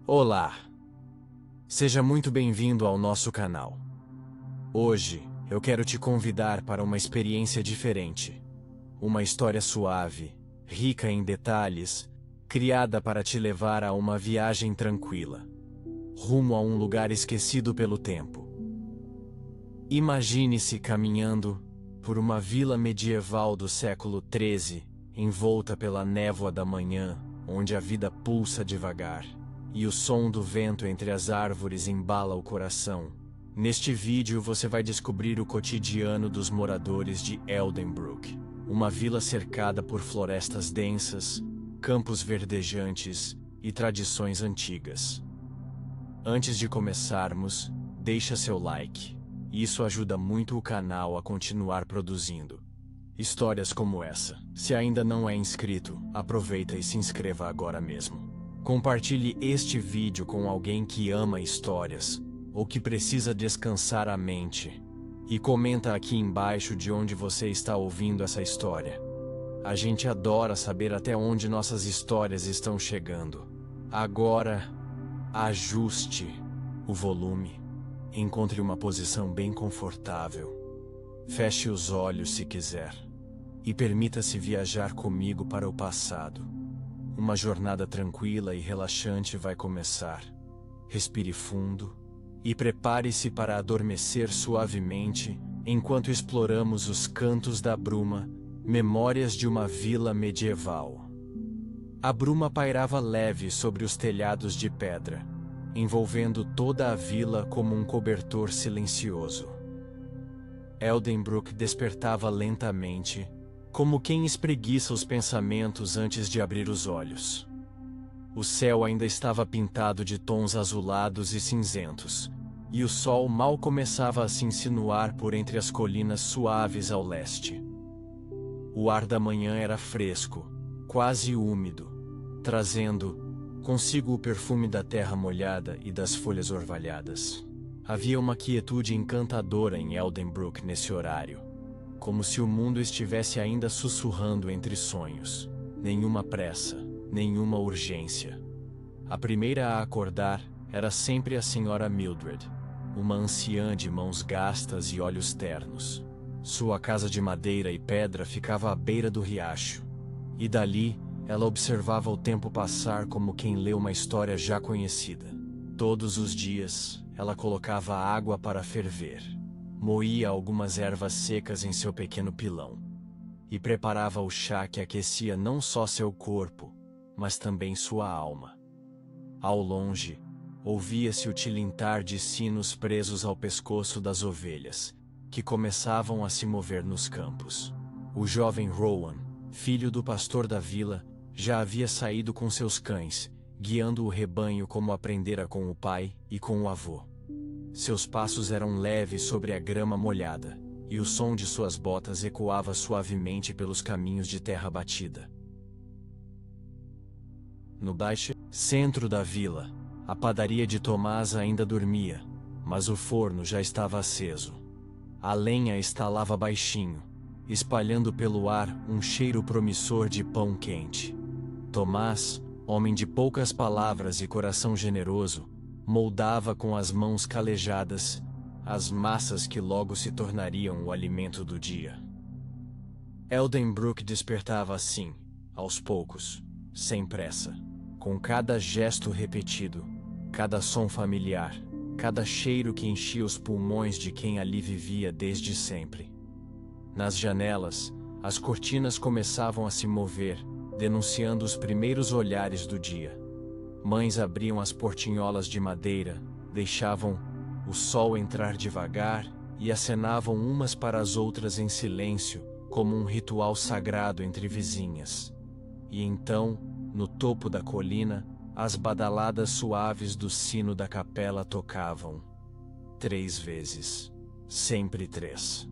Olá! Seja muito bem-vindo ao nosso canal. Hoje, eu quero te convidar para uma experiência diferente. Uma história suave, rica em detalhes, criada para te levar a uma viagem tranquila, rumo a um lugar esquecido pelo tempo. Imagine-se caminhando por uma vila medieval do século XIII, envolta pela névoa da manhã, onde a vida pulsa devagar, e o som do vento entre as árvores embala o coração. Neste vídeo você vai descobrir o cotidiano dos moradores de Eldenbrook, uma vila cercada por florestas densas, campos verdejantes e tradições antigas. Antes de começarmos, deixa seu like. Isso ajuda muito o canal a continuar produzindo histórias como essa. Se ainda não é inscrito, aproveita e se inscreva agora mesmo. Compartilhe este vídeo com alguém que ama histórias ou que precisa descansar a mente. E comenta aqui embaixo de onde você está ouvindo essa história. A gente adora saber até onde nossas histórias estão chegando. Agora, ajuste o volume. Encontre uma posição bem confortável. Feche os olhos se quiser. E permita-se viajar comigo para o passado. Uma jornada tranquila e relaxante vai começar. Respire fundo e prepare-se para adormecer suavemente enquanto exploramos os cantos da bruma, memórias de uma vila medieval. A bruma pairava leve sobre os telhados de pedra, envolvendo toda a vila como um cobertor silencioso. Eldenbrook despertava lentamente, como quem espreguiça os pensamentos antes de abrir os olhos. O céu ainda estava pintado de tons azulados e cinzentos, e o sol mal começava a se insinuar por entre as colinas suaves ao leste. O ar da manhã era fresco, quase úmido, trazendo consigo o perfume da terra molhada e das folhas orvalhadas. Havia uma quietude encantadora em Eldenbrook nesse horário, como se o mundo estivesse ainda sussurrando entre sonhos. Nenhuma pressa, nenhuma urgência. A primeira a acordar era sempre a senhora Mildred, uma anciã de mãos gastas e olhos ternos. Sua casa de madeira e pedra ficava à beira do riacho, e dali ela observava o tempo passar como quem lê uma história já conhecida. Todos os dias, ela colocava água para ferver, moía algumas ervas secas em seu pequeno pilão, e preparava o chá que aquecia não só seu corpo, mas também sua alma. Ao longe, ouvia-se o tilintar de sinos presos ao pescoço das ovelhas, que começavam a se mover nos campos. O jovem Rowan, filho do pastor da vila, já havia saído com seus cães, guiando o rebanho como aprendera com o pai e com o avô. Seus passos eram leves sobre a grama molhada, e o som de suas botas ecoava suavemente pelos caminhos de terra batida. No baixo centro da vila, a padaria de Tomás ainda dormia, mas o forno já estava aceso. A lenha estalava baixinho, espalhando pelo ar um cheiro promissor de pão quente. Tomás, homem de poucas palavras e coração generoso, moldava com as mãos calejadas as massas que logo se tornariam o alimento do dia. Eldenbrook despertava assim, aos poucos, sem pressa, com cada gesto repetido, cada som familiar, cada cheiro que enchia os pulmões de quem ali vivia desde sempre. Nas janelas, as cortinas começavam a se mover, denunciando os primeiros olhares do dia. Mães abriam as portinholas de madeira, deixavam o sol entrar devagar e acenavam umas para as outras em silêncio, como um ritual sagrado entre vizinhas. E então, no topo da colina, as badaladas suaves do sino da capela tocavam. 3 vezes. Sempre 3.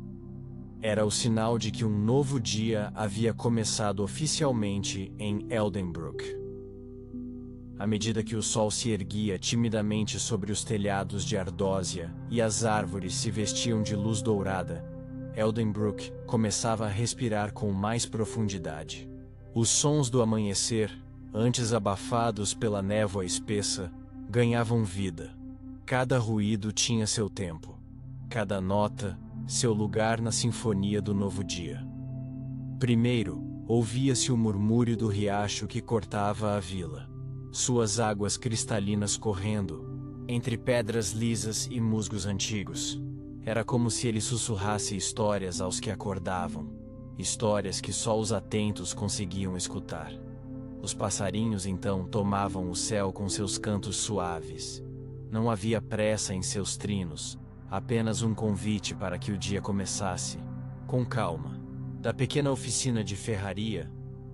Era o sinal de que um novo dia havia começado oficialmente em Eldenbrook. À medida que o sol se erguia timidamente sobre os telhados de ardósia e as árvores se vestiam de luz dourada, Eldenbrook começava a respirar com mais profundidade. Os sons do amanhecer, antes abafados pela névoa espessa, ganhavam vida. Cada ruído tinha seu tempo. Cada nota, seu lugar na sinfonia do novo dia. Primeiro, ouvia-se o murmúrio do riacho que cortava a vila. Suas águas cristalinas correndo, entre pedras lisas e musgos antigos. Era como se ele sussurrasse histórias aos que acordavam. Histórias que só os atentos conseguiam escutar. Os passarinhos então tomavam o céu com seus cantos suaves. Não havia pressa em seus trinos, apenas um convite para que o dia começasse, com calma. Da pequena oficina de ferraria,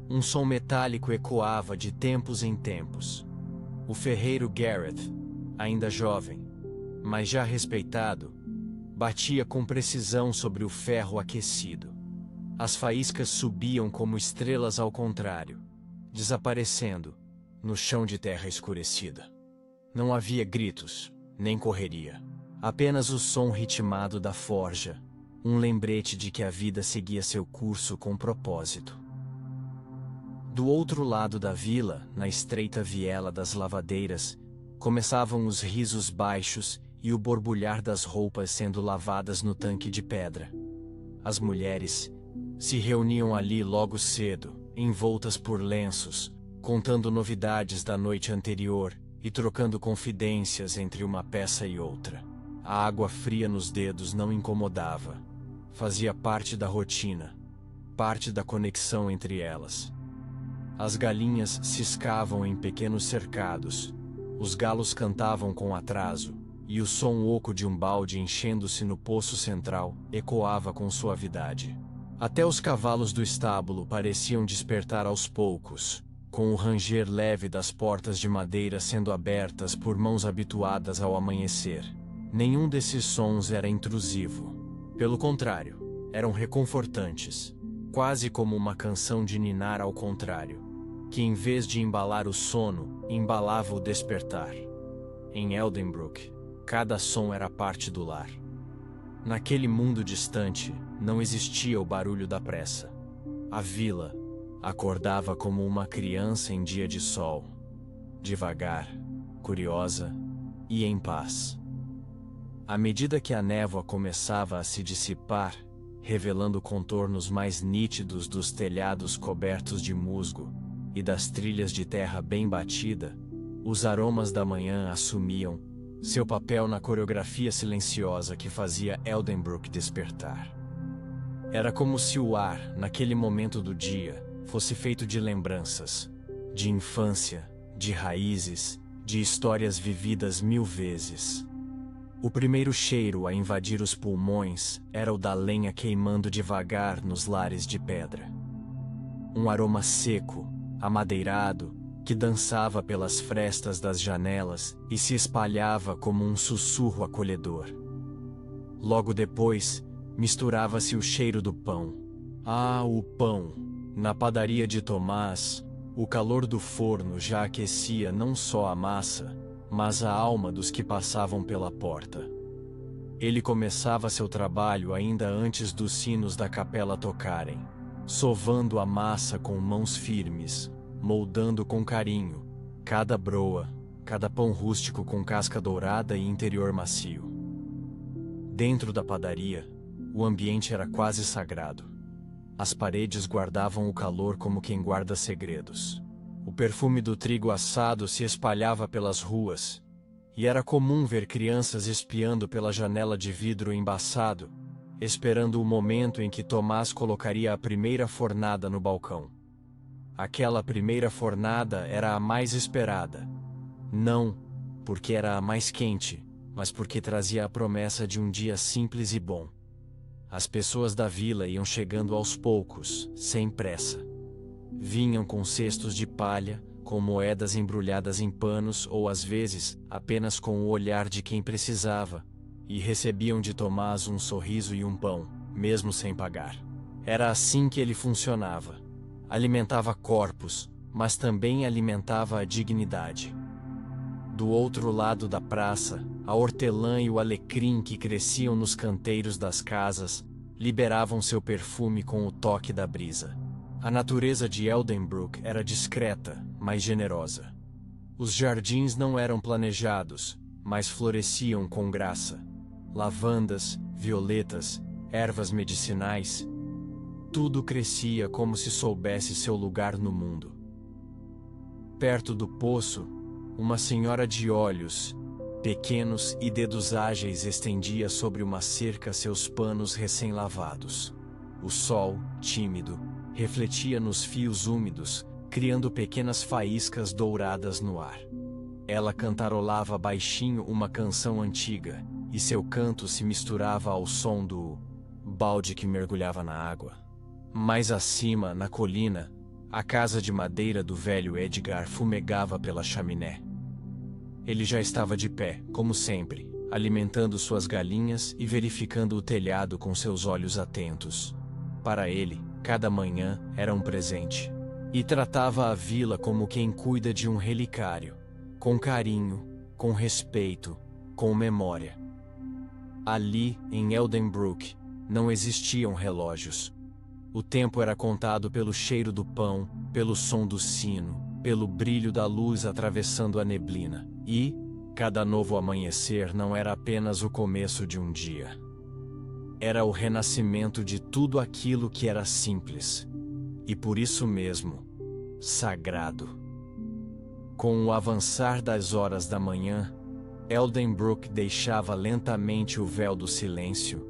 um som metálico ecoava de tempos em tempos. O ferreiro Gareth, ainda jovem, mas já respeitado, batia com precisão sobre o ferro aquecido. As faíscas subiam como estrelas ao contrário, desaparecendo no chão de terra escurecida. Não havia gritos, nem correria. Apenas o som ritmado da forja, um lembrete de que a vida seguia seu curso com propósito. Do outro lado da vila, na estreita viela das lavadeiras, começavam os risos baixos e o borbulhar das roupas sendo lavadas no tanque de pedra. As mulheres se reuniam ali logo cedo, envoltas por lenços, contando novidades da noite anterior e trocando confidências entre uma peça e outra. A água fria nos dedos não incomodava. Fazia parte da rotina, parte da conexão entre elas. As galinhas ciscavam em pequenos cercados, os galos cantavam com atraso, e o som oco de um balde enchendo-se no poço central ecoava com suavidade. Até os cavalos do estábulo pareciam despertar aos poucos, com o ranger leve das portas de madeira sendo abertas por mãos habituadas ao amanhecer. Nenhum desses sons era intrusivo. Pelo contrário, eram reconfortantes, quase como uma canção de ninar ao contrário, que em vez de embalar o sono, embalava o despertar. Em Eldenbrook, cada som era parte do lar. Naquele mundo distante, não existia o barulho da pressa. A vila acordava como uma criança em dia de sol, devagar, curiosa e em paz. À medida que a névoa começava a se dissipar, revelando contornos mais nítidos dos telhados cobertos de musgo e das trilhas de terra bem batida, os aromas da manhã assumiam seu papel na coreografia silenciosa que fazia Eldenbrook despertar. Era como se o ar, naquele momento do dia, fosse feito de lembranças, de infância, de raízes, de histórias vividas 1000 vezes. O primeiro cheiro a invadir os pulmões era o da lenha queimando devagar nos lares de pedra. Um aroma seco, amadeirado, que dançava pelas frestas das janelas e se espalhava como um sussurro acolhedor. Logo depois, misturava-se o cheiro do pão. Ah, o pão! Na padaria de Tomás, o calor do forno já aquecia não só a massa, mas a alma dos que passavam pela porta. Ele começava seu trabalho ainda antes dos sinos da capela tocarem, sovando a massa com mãos firmes, moldando com carinho cada broa, cada pão rústico com casca dourada e interior macio. Dentro da padaria, o ambiente era quase sagrado. As paredes guardavam o calor como quem guarda segredos. O perfume do trigo assado se espalhava pelas ruas, e era comum ver crianças espiando pela janela de vidro embaçado, esperando o momento em que Tomás colocaria a primeira fornada no balcão. Aquela primeira fornada era a mais esperada. Não porque era a mais quente, mas porque trazia a promessa de um dia simples e bom. As pessoas da vila iam chegando aos poucos, sem pressa. Vinham com cestos de palha, com moedas embrulhadas em panos ou às vezes, apenas com o olhar de quem precisava, e recebiam de Tomás um sorriso e um pão, mesmo sem pagar. Era assim que ele funcionava. Alimentava corpos, mas também alimentava a dignidade. Do outro lado da praça, a hortelã e o alecrim que cresciam nos canteiros das casas, liberavam seu perfume com o toque da brisa. A natureza de Eldenbrook era discreta, mas generosa. Os jardins não eram planejados, mas floresciam com graça. Lavandas, violetas, ervas medicinais. Tudo crescia como se soubesse seu lugar no mundo. Perto do poço, uma senhora de olhos pequenos e dedos ágeis estendia sobre uma cerca seus panos recém-lavados. O sol, tímido, refletia nos fios úmidos, criando pequenas faíscas douradas no ar. Ela cantarolava baixinho uma canção antiga, e seu canto se misturava ao som do balde que mergulhava na água. Mais acima, na colina, a casa de madeira do velho Edgar fumegava pela chaminé. Ele já estava de pé, como sempre, alimentando suas galinhas e verificando o telhado com seus olhos atentos. Para ele, cada manhã era um presente. E tratava a vila como quem cuida de um relicário, com carinho, com respeito, com memória. Ali, em Eldenbrook, não existiam relógios. O tempo era contado pelo cheiro do pão, pelo som do sino, pelo brilho da luz atravessando a neblina. E, cada novo amanhecer não era apenas o começo de um dia. Era o renascimento de tudo aquilo que era simples. E por isso mesmo, sagrado. Com o avançar das horas da manhã, Eldenbrook deixava lentamente o véu do silêncio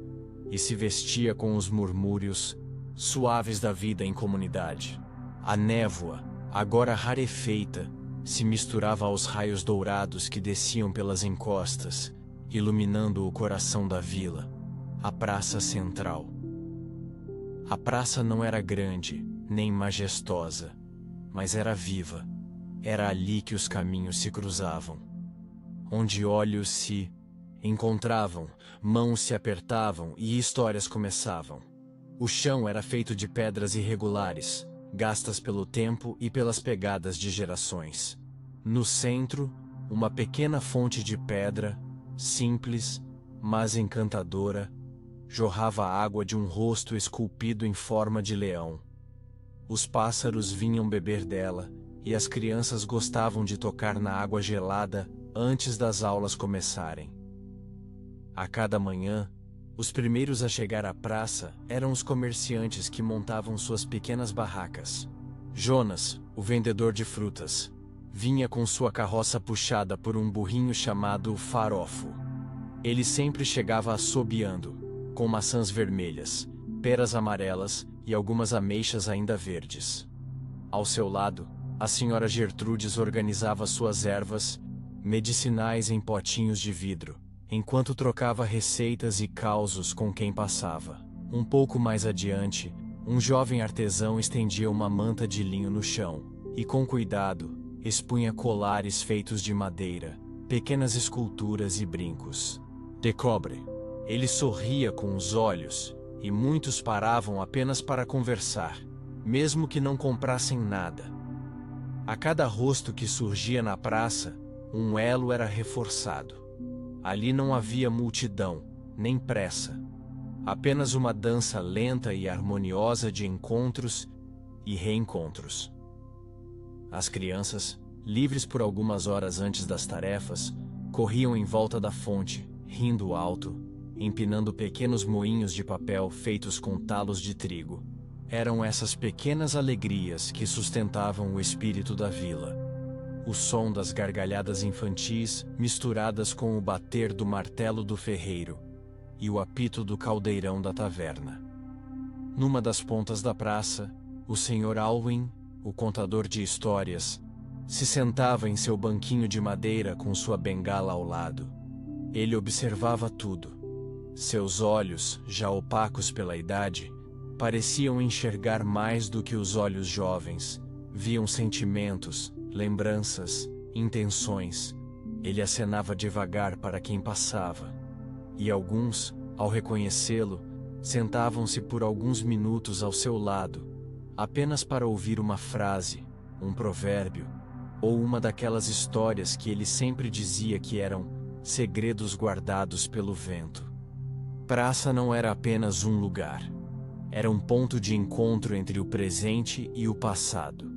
e se vestia com os murmúrios suaves da vida em comunidade. A névoa, agora rarefeita, se misturava aos raios dourados que desciam pelas encostas, iluminando o coração da vila, a praça central. A praça não era grande, nem majestosa, mas era viva. Era ali que os caminhos se cruzavam, onde olhos se encontravam, mãos se apertavam e histórias começavam. O chão era feito de pedras irregulares, gastas pelo tempo e pelas pegadas de gerações. No centro, uma pequena fonte de pedra, simples, mas encantadora, jorrava água de um rosto esculpido em forma de leão. Os pássaros vinham beber dela, e as crianças gostavam de tocar na água gelada antes das aulas começarem. A cada manhã, os primeiros a chegar à praça eram os comerciantes que montavam suas pequenas barracas. Jonas, o vendedor de frutas, vinha com sua carroça puxada por um burrinho chamado Farofo. Ele sempre chegava assobiando, com maçãs vermelhas, peras amarelas e algumas ameixas ainda verdes. Ao seu lado, a senhora Gertrudes organizava suas ervas medicinais em potinhos de vidro, enquanto trocava receitas e causos com quem passava. Um pouco mais adiante, um jovem artesão estendia uma manta de linho no chão, e com cuidado, expunha colares feitos de madeira, pequenas esculturas e brincos de cobre. Ele sorria com os olhos, e muitos paravam apenas para conversar, mesmo que não comprassem nada. A cada rosto que surgia na praça, um elo era reforçado. Ali não havia multidão, nem pressa. Apenas uma dança lenta e harmoniosa de encontros e reencontros. As crianças, livres por algumas horas antes das tarefas, corriam em volta da fonte, rindo alto, empinando pequenos moinhos de papel feitos com talos de trigo. Eram essas pequenas alegrias que sustentavam o espírito da vila. O som das gargalhadas infantis misturadas com o bater do martelo do ferreiro e o apito do caldeirão da taverna. Numa das pontas da praça, o Sr. Alwyn, o contador de histórias, se sentava em seu banquinho de madeira com sua bengala ao lado. Ele observava tudo. Seus olhos, já opacos pela idade, pareciam enxergar mais do que os olhos jovens. Viam sentimentos, lembranças, intenções. Ele acenava devagar para quem passava. E alguns, ao reconhecê-lo, sentavam-se por alguns minutos ao seu lado, apenas para ouvir uma frase, um provérbio, ou uma daquelas histórias que ele sempre dizia que eram segredos guardados pelo vento. Praça não era apenas um lugar. Era um ponto de encontro entre o presente e o passado.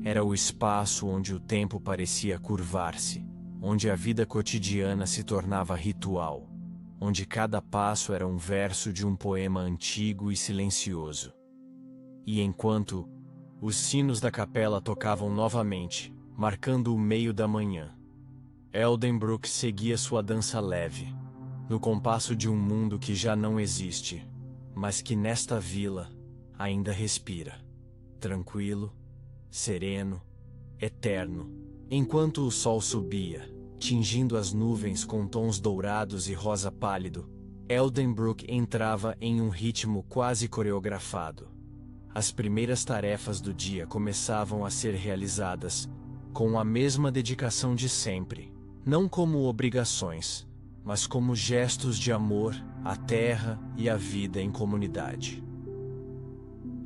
Era o espaço onde o tempo parecia curvar-se, onde a vida cotidiana se tornava ritual, onde cada passo era um verso de um poema antigo e silencioso. E enquanto os sinos da capela tocavam novamente, marcando o meio da manhã, Eldenbrook seguia sua dança leve, no compasso de um mundo que já não existe, mas que nesta vila ainda respira, tranquilo, sereno, eterno. Enquanto o sol subia, tingindo as nuvens com tons dourados e rosa pálido, Eldenbrook entrava em um ritmo quase coreografado. As primeiras tarefas do dia começavam a ser realizadas, com a mesma dedicação de sempre, não como obrigações, mas como gestos de amor à terra e à vida em comunidade.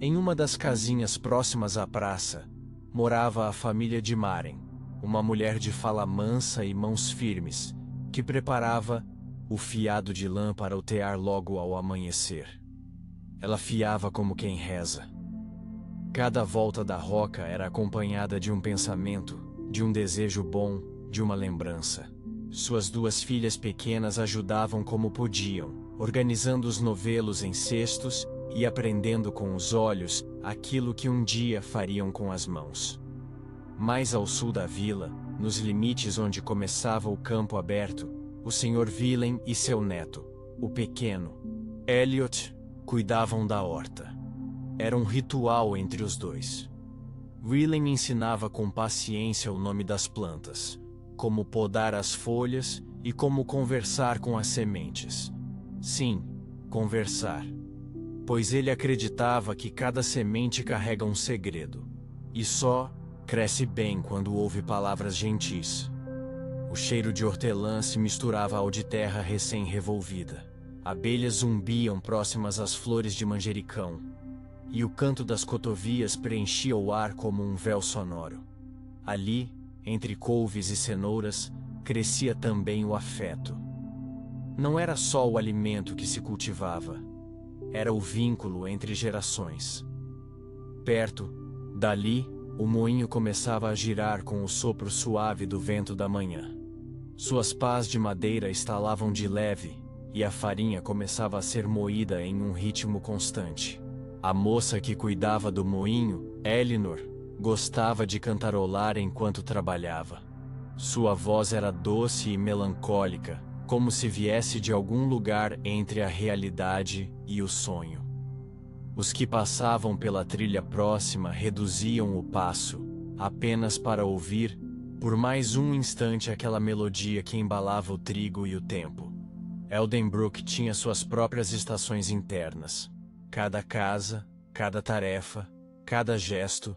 Em uma das casinhas próximas à praça, morava a família de Maren, uma mulher de fala mansa e mãos firmes, que preparava o fiado de lã para o tear logo ao amanhecer. Ela fiava como quem reza. Cada volta da roca era acompanhada de um pensamento, de um desejo bom, de uma lembrança. Suas duas filhas pequenas ajudavam como podiam, organizando os novelos em cestos e aprendendo com os olhos aquilo que um dia fariam com as mãos. Mais ao sul da vila, nos limites onde começava o campo aberto, o Sr. Willem e seu neto, o pequeno Elliot, cuidavam da horta. Era um ritual entre os dois. Willem ensinava com paciência o nome das plantas, como podar as folhas e como conversar com as sementes. Sim, conversar. Pois ele acreditava que cada semente carrega um segredo, e só cresce bem quando ouve palavras gentis. O cheiro de hortelã se misturava ao de terra recém-revolvida. Abelhas zumbiam próximas às flores de manjericão, e o canto das cotovias preenchia o ar como um véu sonoro. Ali, entre couves e cenouras, crescia também o afeto. Não era só o alimento que se cultivava, era o vínculo entre gerações. Perto, dali, o moinho começava a girar com o sopro suave do vento da manhã. Suas pás de madeira estalavam de leve, e a farinha começava a ser moída em um ritmo constante. A moça que cuidava do moinho, Elinor, gostava de cantarolar enquanto trabalhava. Sua voz era doce e melancólica, como se viesse de algum lugar entre a realidade e o sonho. Os que passavam pela trilha próxima reduziam o passo, apenas para ouvir, por mais um instante, aquela melodia que embalava o trigo e o tempo. Eldenbrook tinha suas próprias estações internas. Cada casa, cada tarefa, cada gesto,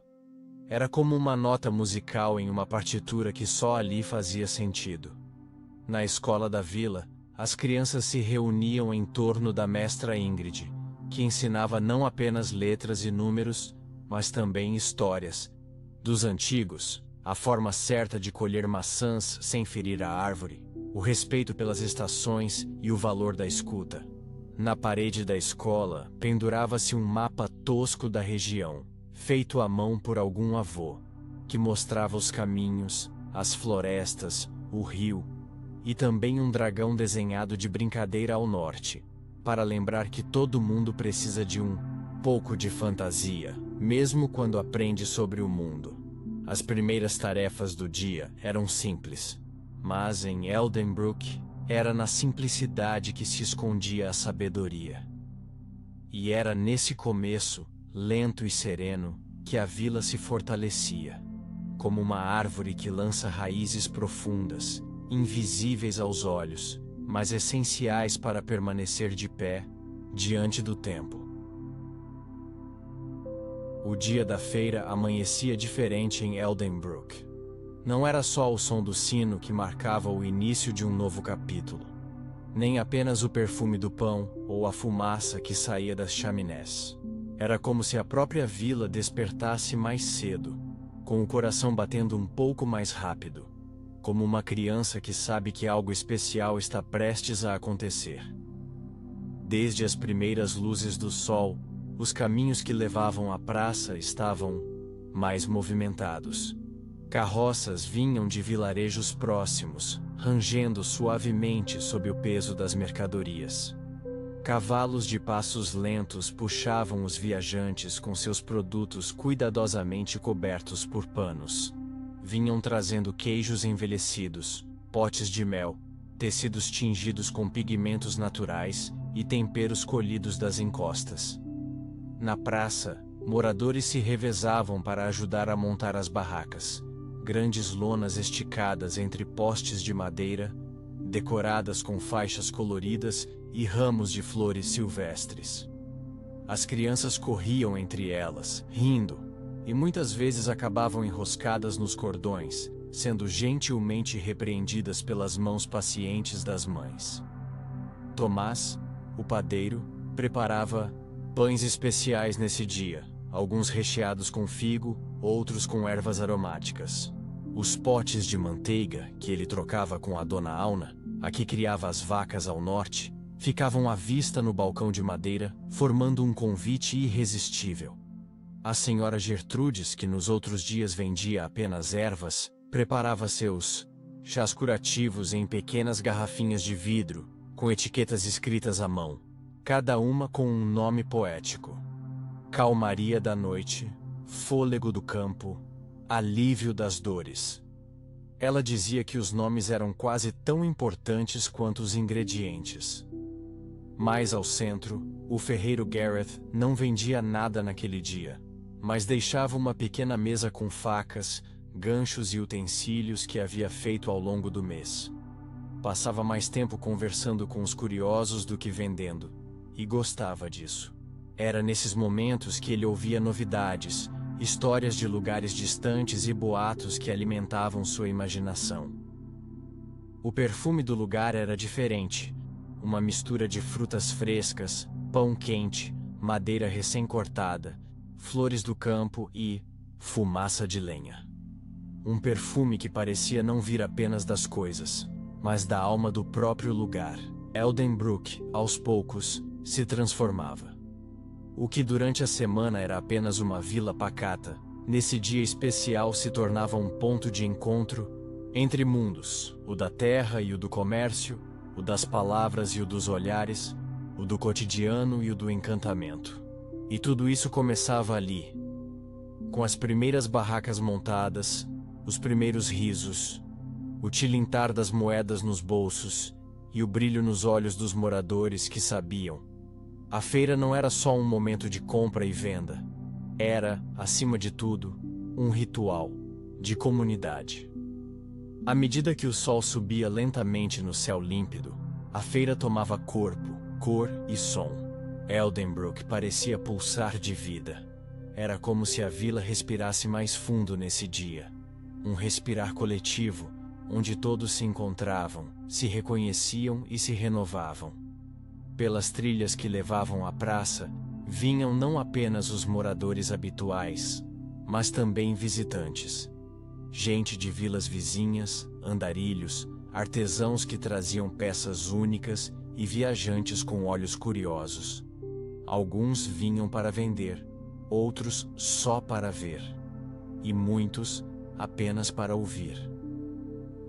era como uma nota musical em uma partitura que só ali fazia sentido. Na escola da vila, as crianças se reuniam em torno da mestra Ingrid, que ensinava não apenas letras e números, mas também histórias. Dos antigos, a forma certa de colher maçãs sem ferir a árvore, o respeito pelas estações e o valor da escuta. Na parede da escola, pendurava-se um mapa tosco da região, feito à mão por algum avô, que mostrava os caminhos, as florestas, o rio, e também um dragão desenhado de brincadeira ao norte, para lembrar que todo mundo precisa de um pouco de fantasia, mesmo quando aprende sobre o mundo. As primeiras tarefas do dia eram simples, mas em Eldenbrook, era na simplicidade que se escondia a sabedoria. E era nesse começo, lento e sereno, que a vila se fortalecia, como uma árvore que lança raízes profundas, invisíveis aos olhos, mas essenciais para permanecer de pé, diante do tempo. O dia da feira amanhecia diferente em Eldenbrook. Não era só o som do sino que marcava o início de um novo capítulo, nem apenas o perfume do pão ou a fumaça que saía das chaminés. Era como se a própria vila despertasse mais cedo, com o coração batendo um pouco mais rápido, como uma criança que sabe que algo especial está prestes a acontecer. Desde as primeiras luzes do sol, os caminhos que levavam à praça estavam mais movimentados. Carroças vinham de vilarejos próximos, rangendo suavemente sob o peso das mercadorias. Cavalos de passos lentos puxavam os viajantes com seus produtos cuidadosamente cobertos por panos. Vinham trazendo queijos envelhecidos, potes de mel, tecidos tingidos com pigmentos naturais e temperos colhidos das encostas. Na praça, moradores se revezavam para ajudar a montar as barracas. Grandes lonas esticadas entre postes de madeira, decoradas com faixas coloridas e ramos de flores silvestres. As crianças corriam entre elas, rindo, e muitas vezes acabavam enroscadas nos cordões, sendo gentilmente repreendidas pelas mãos pacientes das mães. Tomás, o padeiro, preparava pães especiais nesse dia, alguns recheados com figo, outros com ervas aromáticas. Os potes de manteiga, que ele trocava com a dona Auna, a que criava as vacas ao norte, ficavam à vista no balcão de madeira, formando um convite irresistível. A senhora Gertrudes, que nos outros dias vendia apenas ervas, preparava seus chás curativos em pequenas garrafinhas de vidro, com etiquetas escritas à mão, cada uma com um nome poético: calmaria da noite, fôlego do campo, alívio das dores. Ela dizia que os nomes eram quase tão importantes quanto os ingredientes. Mais ao centro, o ferreiro Gareth não vendia nada naquele dia, mas deixava uma pequena mesa com facas, ganchos e utensílios que havia feito ao longo do mês. Passava mais tempo conversando com os curiosos do que vendendo, e gostava disso. Era nesses momentos que ele ouvia novidades, histórias de lugares distantes e boatos que alimentavam sua imaginação. O perfume do lugar era diferente, uma mistura de frutas frescas, pão quente, madeira recém-cortada, flores do campo e fumaça de lenha. Um perfume que parecia não vir apenas das coisas, mas da alma do próprio lugar. Eldenbrook, aos poucos, se transformava. O que durante a semana era apenas uma vila pacata, nesse dia especial se tornava um ponto de encontro entre mundos, o da terra e o do comércio, o das palavras e o dos olhares, o do cotidiano e o do encantamento. E tudo isso começava ali, com as primeiras barracas montadas, os primeiros risos, o tilintar das moedas nos bolsos e o brilho nos olhos dos moradores que sabiam. A feira não era só um momento de compra e venda. Era, acima de tudo, um ritual de comunidade. À medida que o sol subia lentamente no céu límpido, a feira tomava corpo, cor e som. Eldenbrook parecia pulsar de vida. Era como se a vila respirasse mais fundo nesse dia. Um respirar coletivo, onde todos se encontravam, se reconheciam e se renovavam. Pelas trilhas que levavam à praça, vinham não apenas os moradores habituais, mas também visitantes. Gente de vilas vizinhas, andarilhos, artesãos que traziam peças únicas e viajantes com olhos curiosos. Alguns vinham para vender, outros só para ver, e muitos apenas para ouvir.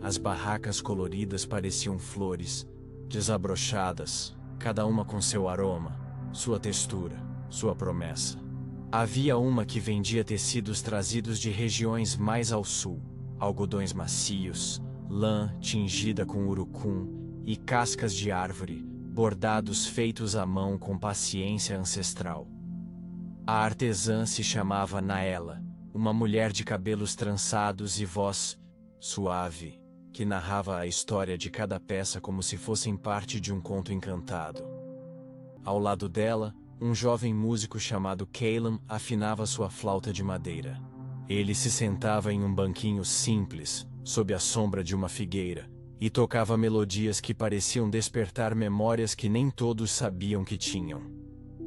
As barracas coloridas pareciam flores, desabrochadas, cada uma com seu aroma, sua textura, sua promessa. Havia uma que vendia tecidos trazidos de regiões mais ao sul, algodões macios, lã tingida com urucum e cascas de árvore, bordados feitos à mão com paciência ancestral. A artesã se chamava Naela, uma mulher de cabelos trançados e voz suave, que narrava a história de cada peça como se fossem parte de um conto encantado. Ao lado dela, um jovem músico chamado Calum afinava sua flauta de madeira. Ele se sentava em um banquinho simples, sob a sombra de uma figueira, e tocava melodias que pareciam despertar memórias que nem todos sabiam que tinham.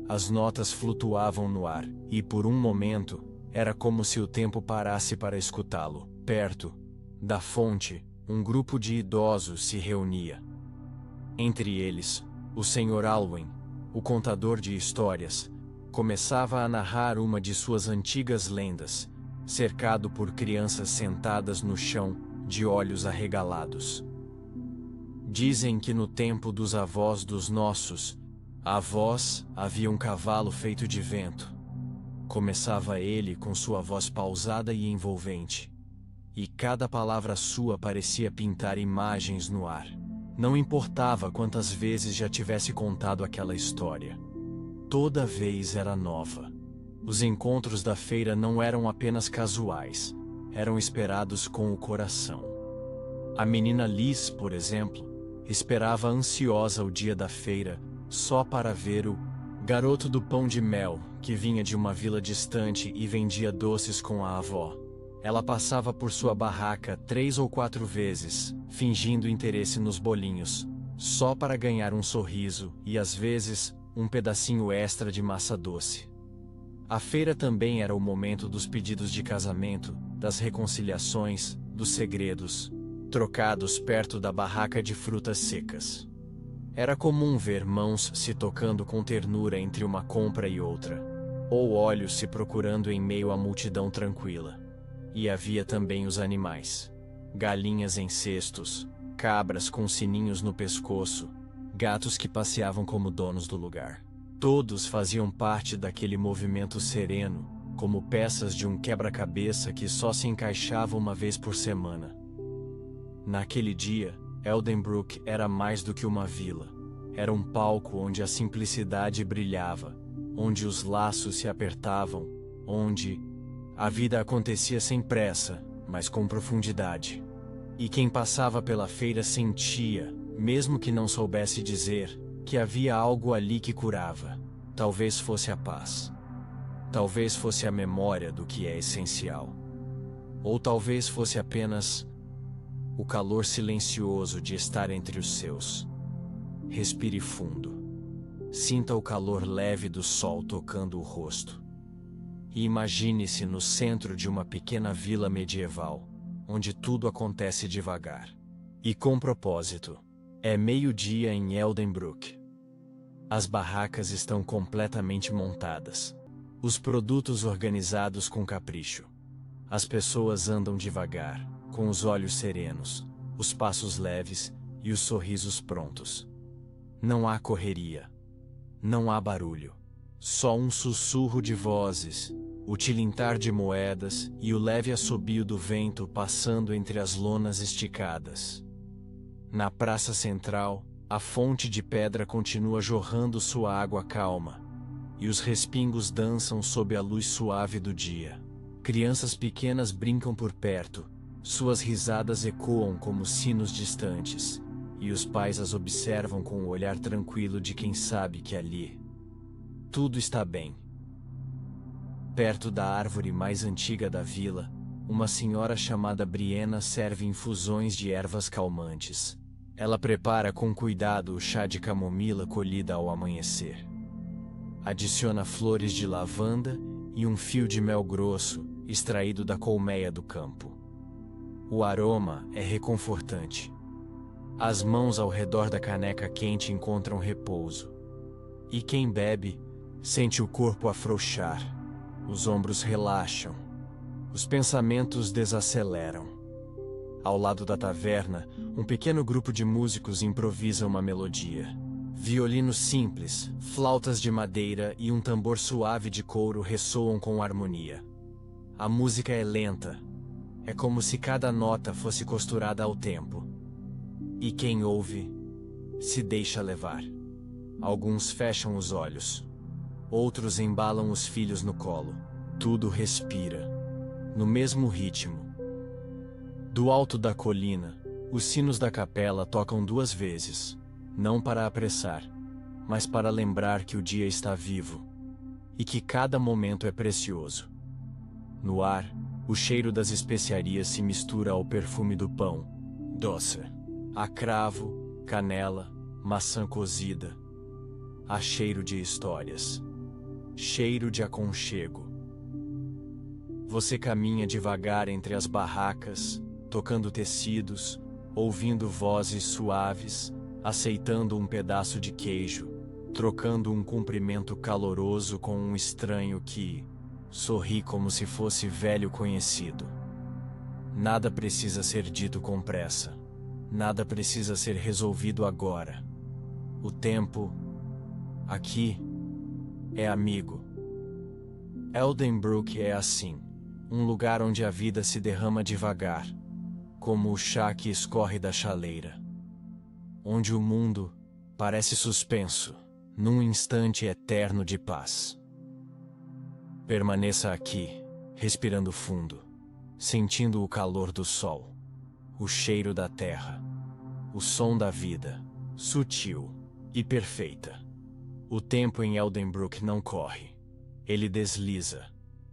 As notas flutuavam no ar, e por um momento, era como se o tempo parasse para escutá-lo. Perto da fonte, um grupo de idosos se reunia. Entre eles, o Sr. Alwyn, o contador de histórias, começava a narrar uma de suas antigas lendas, cercado por crianças sentadas no chão, de olhos arregalados. Dizem que no tempo dos avós dos nossos avós havia um cavalo feito de vento. Começava ele com sua voz pausada e envolvente. E cada palavra sua parecia pintar imagens no ar. Não importava quantas vezes já tivesse contado aquela história. Toda vez era nova. Os encontros da feira não eram apenas casuais, eram esperados com o coração. A menina Liz, por exemplo, esperava ansiosa o dia da feira, só para ver o garoto do pão de mel, que vinha de uma vila distante e vendia doces com a avó. Ela passava por sua barraca 3 ou 4 vezes, fingindo interesse nos bolinhos, só para ganhar um sorriso e, às vezes, um pedacinho extra de massa doce. A feira também era o momento dos pedidos de casamento, das reconciliações, dos segredos, trocados perto da barraca de frutas secas. Era comum ver mãos se tocando com ternura entre uma compra e outra, ou olhos se procurando em meio à multidão tranquila. E havia também os animais. Galinhas em cestos, cabras com sininhos no pescoço, gatos que passeavam como donos do lugar. Todos faziam parte daquele movimento sereno, como peças de um quebra-cabeça que só se encaixava uma vez por semana. Naquele dia, Eldenbrook era mais do que uma vila. Era um palco onde a simplicidade brilhava, onde os laços se apertavam, onde a vida acontecia sem pressa, mas com profundidade. E quem passava pela feira sentia, mesmo que não soubesse dizer, que havia algo ali que curava. Talvez fosse a paz. Talvez fosse a memória do que é essencial. Ou talvez fosse apenas o calor silencioso de estar entre os seus. Respire fundo. Sinta o calor leve do sol tocando o rosto. E imagine-se no centro de uma pequena vila medieval, onde tudo acontece devagar. E com propósito. É meio-dia em Eldenbrook. As barracas estão completamente montadas. Os produtos organizados com capricho. As pessoas andam devagar, com os olhos serenos, os passos leves e os sorrisos prontos. Não há correria. Não há barulho. Só um sussurro de vozes, o tilintar de moedas e o leve assobio do vento passando entre as lonas esticadas. Na praça central, a fonte de pedra continua jorrando sua água calma, e os respingos dançam sob a luz suave do dia. Crianças pequenas brincam por perto, suas risadas ecoam como sinos distantes, e os pais as observam com o olhar tranquilo de quem sabe que ali tudo está bem. Perto da árvore mais antiga da vila, uma senhora chamada Briena serve infusões de ervas calmantes. Ela prepara com cuidado o chá de camomila colhida ao amanhecer. Adiciona flores de lavanda e um fio de mel grosso, extraído da colmeia do campo. O aroma é reconfortante. As mãos ao redor da caneca quente encontram repouso. E quem bebe, sente o corpo afrouxar, os ombros relaxam, os pensamentos desaceleram. Ao lado da taverna, um pequeno grupo de músicos improvisa uma melodia. Violinos simples, flautas de madeira e um tambor suave de couro ressoam com harmonia. A música é lenta. É como se cada nota fosse costurada ao tempo. E quem ouve, se deixa levar. Alguns fecham os olhos. Outros embalam os filhos no colo. Tudo respira, no mesmo ritmo. Do alto da colina, os sinos da capela tocam 2 vezes, não para apressar, mas para lembrar que o dia está vivo e que cada momento é precioso. No ar, o cheiro das especiarias se mistura ao perfume do pão doce, a cravo, canela, maçã cozida. Há cheiro de histórias, cheiro de aconchego. Você caminha devagar entre as barracas, tocando tecidos, ouvindo vozes suaves, aceitando um pedaço de queijo, trocando um cumprimento caloroso com um estranho que Sorri como se fosse velho conhecido. Nada precisa ser dito com pressa. Nada precisa ser resolvido agora. O tempo, aqui, é amigo. Eldenbrook é assim, um lugar onde a vida se derrama devagar, como o chá que escorre da chaleira. Onde o mundo parece suspenso, num instante eterno de paz. Permaneça aqui, respirando fundo, sentindo o calor do sol, o cheiro da terra, o som da vida, sutil e perfeita. O tempo em Eldenbrook não corre. Ele desliza,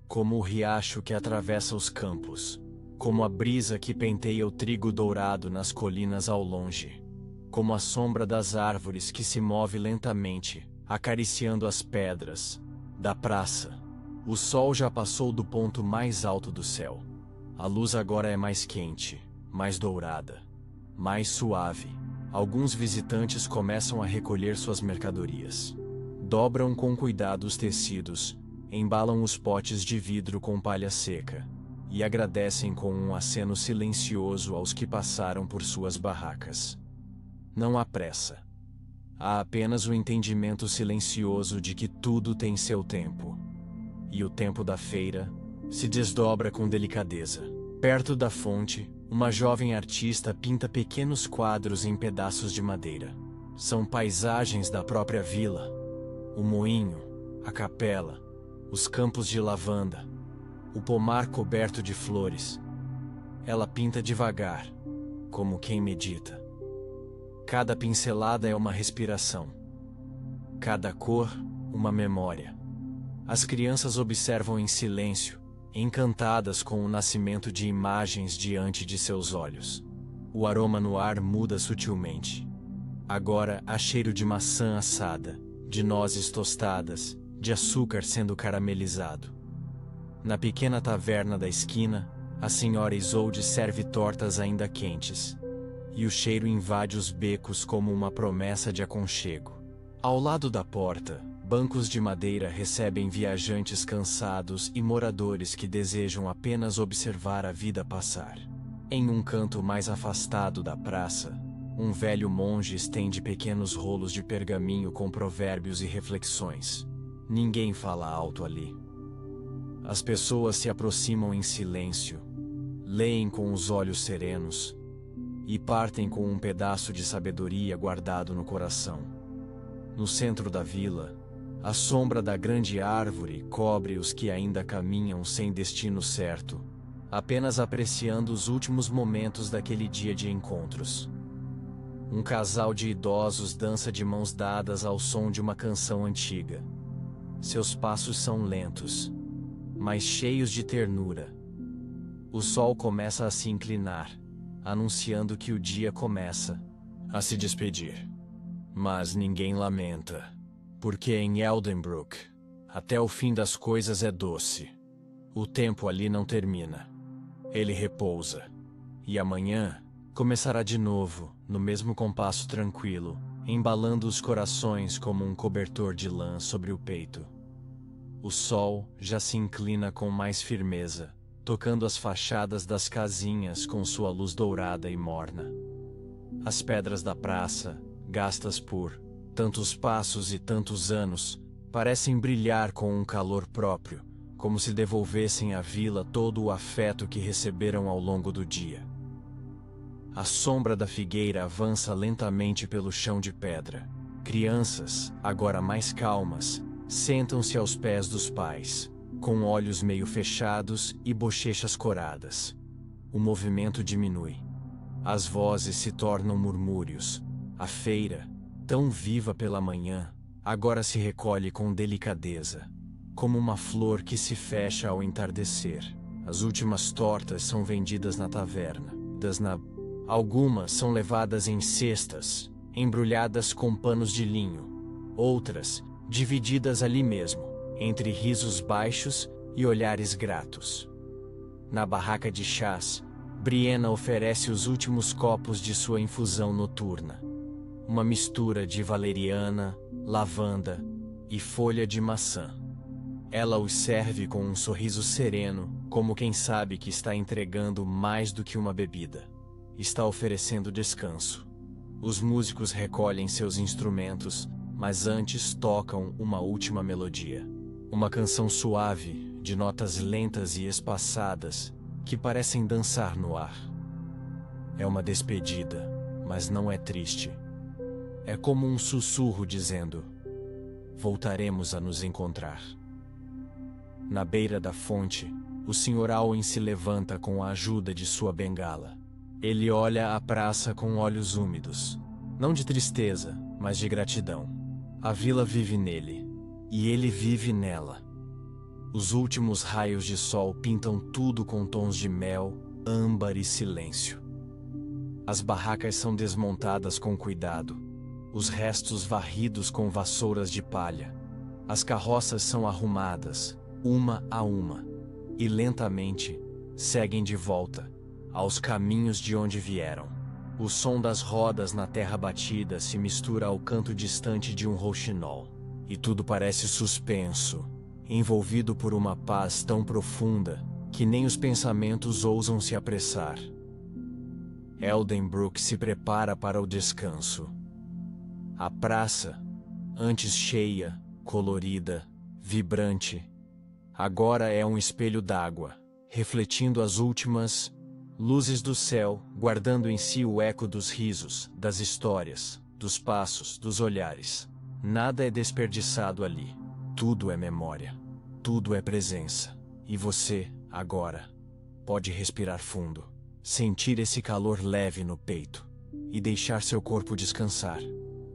como o riacho que atravessa os campos, como a brisa que penteia o trigo dourado nas colinas ao longe, como a sombra das árvores que se move lentamente, acariciando as pedras da praça. O sol já passou do ponto mais alto do céu. A luz agora é mais quente, mais dourada, mais suave. Alguns visitantes começam a recolher suas mercadorias. Dobram com cuidado os tecidos, embalam os potes de vidro com palha seca, e agradecem com um aceno silencioso aos que passaram por suas barracas. Não há pressa. Há apenas o entendimento silencioso de que tudo tem seu tempo. E o tempo da feira se desdobra com delicadeza. Perto da fonte, uma jovem artista pinta pequenos quadros em pedaços de madeira. São paisagens da própria vila. O moinho, a capela, os campos de lavanda, o pomar coberto de flores. Ela pinta devagar, como quem medita. Cada pincelada é uma respiração. Cada cor, uma memória. As crianças observam em silêncio, encantadas com o nascimento de imagens diante de seus olhos. O aroma no ar muda sutilmente. Agora há cheiro de maçã assada, de nozes tostadas, de açúcar sendo caramelizado. Na pequena taverna da esquina, a senhora Isolde serve tortas ainda quentes, e o cheiro invade os becos como uma promessa de aconchego. Ao lado da porta, bancos de madeira recebem viajantes cansados e moradores que desejam apenas observar a vida passar. Em um canto mais afastado da praça, um velho monge estende pequenos rolos de pergaminho com provérbios e reflexões. Ninguém fala alto ali. As pessoas se aproximam em silêncio, leem com os olhos serenos e partem com um pedaço de sabedoria guardado no coração. No centro da vila, a sombra da grande árvore cobre os que ainda caminham sem destino certo, apenas apreciando os últimos momentos daquele dia de encontros. Um casal de idosos dança de mãos dadas ao som de uma canção antiga. Seus passos são lentos, mas cheios de ternura. O sol começa a se inclinar, anunciando que o dia começa a se despedir. Mas ninguém lamenta, porque em Eldenbrook, até o fim das coisas é doce. O tempo ali não termina. Ele repousa. E amanhã começará de novo, no mesmo compasso tranquilo, embalando os corações como um cobertor de lã sobre o peito. O sol já se inclina com mais firmeza, tocando as fachadas das casinhas com sua luz dourada e morna. As pedras da praça, gastas por tantos passos e tantos anos, parecem brilhar com um calor próprio, como se devolvessem à vila todo o afeto que receberam ao longo do dia. A sombra da figueira avança lentamente pelo chão de pedra. Crianças, agora mais calmas, sentam-se aos pés dos pais, com olhos meio fechados e bochechas coradas. O movimento diminui. As vozes se tornam murmúrios. A feira, tão viva pela manhã, agora se recolhe com delicadeza, como uma flor que se fecha ao entardecer. As últimas tortas são vendidas na taverna. Algumas são levadas em cestas, embrulhadas com panos de linho. Outras, divididas ali mesmo, entre risos baixos e olhares gratos. Na barraca de chás, Brienne oferece os últimos copos de sua infusão noturna. Uma mistura de valeriana, lavanda e folha de maçã. Ela os serve com um sorriso sereno, como quem sabe que está entregando mais do que uma bebida. Está oferecendo descanso. Os músicos recolhem seus instrumentos, mas antes tocam uma última melodia. Uma canção suave, de notas lentas e espaçadas, que parecem dançar no ar. É uma despedida, mas não é triste. É como um sussurro dizendo: voltaremos a nos encontrar. Na beira da fonte, o Sr. Owen se levanta com a ajuda de sua bengala. Ele olha a praça com olhos úmidos. Não de tristeza, mas de gratidão. A vila vive nele, e ele vive nela. Os últimos raios de sol pintam tudo com tons de mel, âmbar e silêncio. As barracas são desmontadas com cuidado, os restos varridos com vassouras de palha. As carroças são arrumadas, uma a uma, e lentamente seguem de volta aos caminhos de onde vieram. O som das rodas na terra batida se mistura ao canto distante de um rouxinol, e tudo parece suspenso, envolvido por uma paz tão profunda que nem os pensamentos ousam se apressar. Eldenbrook se prepara para o descanso. A praça, antes cheia, colorida, vibrante, agora é um espelho d'água, refletindo as últimas luzes do céu, guardando em si o eco dos risos, das histórias, dos passos, dos olhares. Nada é desperdiçado ali. Tudo é memória. Tudo é presença. E você, agora, pode respirar fundo, sentir esse calor leve no peito e deixar seu corpo descansar.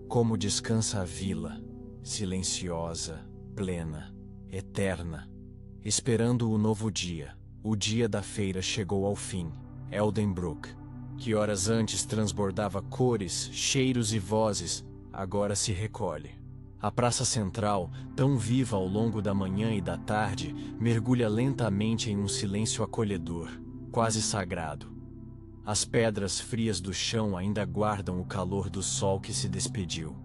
Como descansa a vila, silenciosa, plena, eterna, esperando o novo dia. O dia da feira chegou ao fim. Eldenbrook, que horas antes transbordava cores, cheiros e vozes, agora se recolhe. A praça central, tão viva ao longo da manhã e da tarde, mergulha lentamente em um silêncio acolhedor, quase sagrado. As pedras frias do chão ainda guardam o calor do sol que se despediu.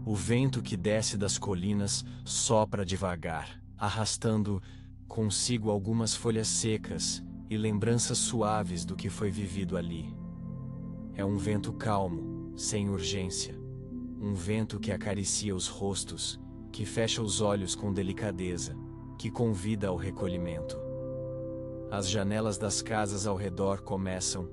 O vento que desce das colinas sopra devagar, arrastando consigo algumas folhas secas e lembranças suaves do que foi vivido ali. É um vento calmo, sem urgência. Um vento que acaricia os rostos, que fecha os olhos com delicadeza, que convida ao recolhimento. As janelas das casas ao redor começam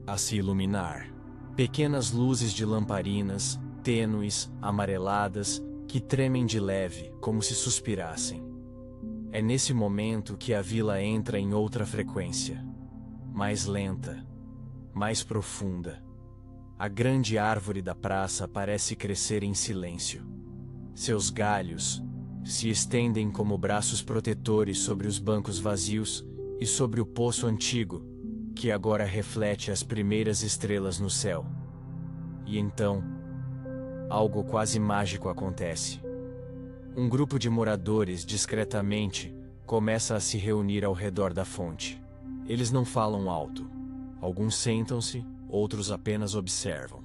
a se iluminar. Pequenas luzes de lamparinas, tênues, amareladas, que tremem de leve, como se suspirassem. É nesse momento que a vila entra em outra frequência, mais lenta, mais profunda. A grande árvore da praça parece crescer em silêncio. Seus galhos se estendem como braços protetores sobre os bancos vazios e sobre o poço antigo, que agora reflete as primeiras estrelas no céu. E então, algo quase mágico acontece. Um grupo de moradores, discretamente, começa a se reunir ao redor da fonte. Eles não falam alto. Alguns sentam-se, outros apenas observam.